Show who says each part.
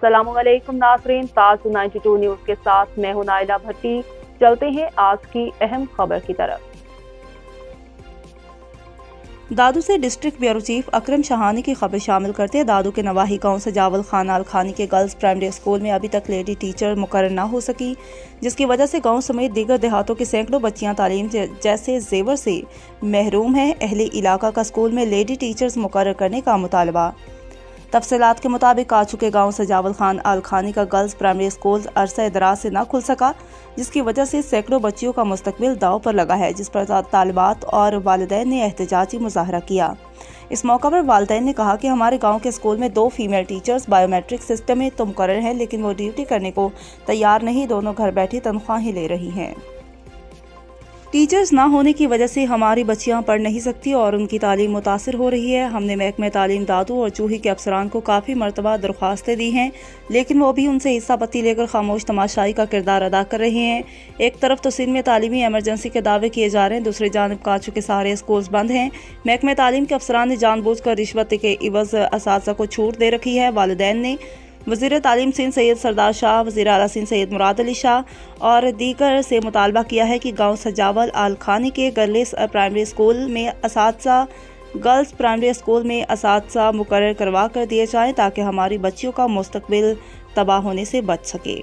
Speaker 1: अस्सलाम वालेकुम नाज़रीन, ताज़ 92 न्यूज़ के साथ मैं हूं नाइला भट्टी। चलते हैं आज की अहम खबर की तरफ।
Speaker 2: दादू से डिस्ट्रिक्ट ब्यूरो चीफ अकरम शाहानी की खबर शामिल करते हैं। दादू के नवाही गांव सजावल खान आल खानी के गर्ल्स प्राइमरी स्कूल में अभी तक लेडी टीचर मुकर्रर न हो सकी, जिसकी वजह से गांव समेत दीगर देहातों की सैकड़ों बच्चियां तालीम जैसे जेवर से महरूम हैं। अहले इलाका का स्कूल में लेडी टीचर्स मुकर्रर करने का मुतालबा। तफसीलात के मुताबिक काचू के गांव सजावल खान आल खानी का गर्ल्स प्राइमरी स्कूल अरसा दराज से न खुल सका, जिसकी वजह से सैकड़ों बच्चियों का मुस्तकबिल दाव पर लगा है, जिस पर तालिबात और वालिदैन ने एहतजाजी मुजाहरा किया। इस मौका पर वालिदैन ने कहा कि हमारे गांव के स्कूल में 2 फीमेल टीचर्स बायोमेट्रिक सिस्टम में तो मुकर्रर हैं, लेकिन वो ड्यूटी करने को तैयार नहीं, दोनों घर बैठी तनख्वाहें ले रही हैं। टीचर्स ना होने की वजह से हमारी बच्चियां पढ़ नहीं सकती और उनकी तालीम मुतासिर हो रही है। हमने महकमे तालीम दादू और चूही के अफसरान को काफ़ी मरतबा दरख्वास्तें दी हैं, लेकिन वो भी उनसे हिस्सा पत्ती लेकर खामोश तमाशाई का किरदार अदा कर रहे हैं। एक तरफ तो सिंध में तालीमी एमरजेंसी के दावे किए जा रहे हैं, दूसरी जानब काचू के सारे स्कूल्स बंद हैं। महकमे तालीम के अफसरान ने जानबूझकर रिश्वत के इवज़ असातिज़ा को छूट दे रखी है। वालिदैन ने वज़ीर तालीम सिंध सैयद सरदार शाह, वज़ीर आला सिंध सैयद मुराद अली शाह और दीगर से मुतालबा किया है कि गांव सजावल आल खानी के गर्ल्स प्राइमरी स्कूल में असातिज़ा गर्ल्स प्राइमरी स्कूल में असातिज़ा मुकर्रर करवा कर दिए जाएँ, ताकि हमारी बच्चियों का मुस्तकबिल तबाह होने से बच सके।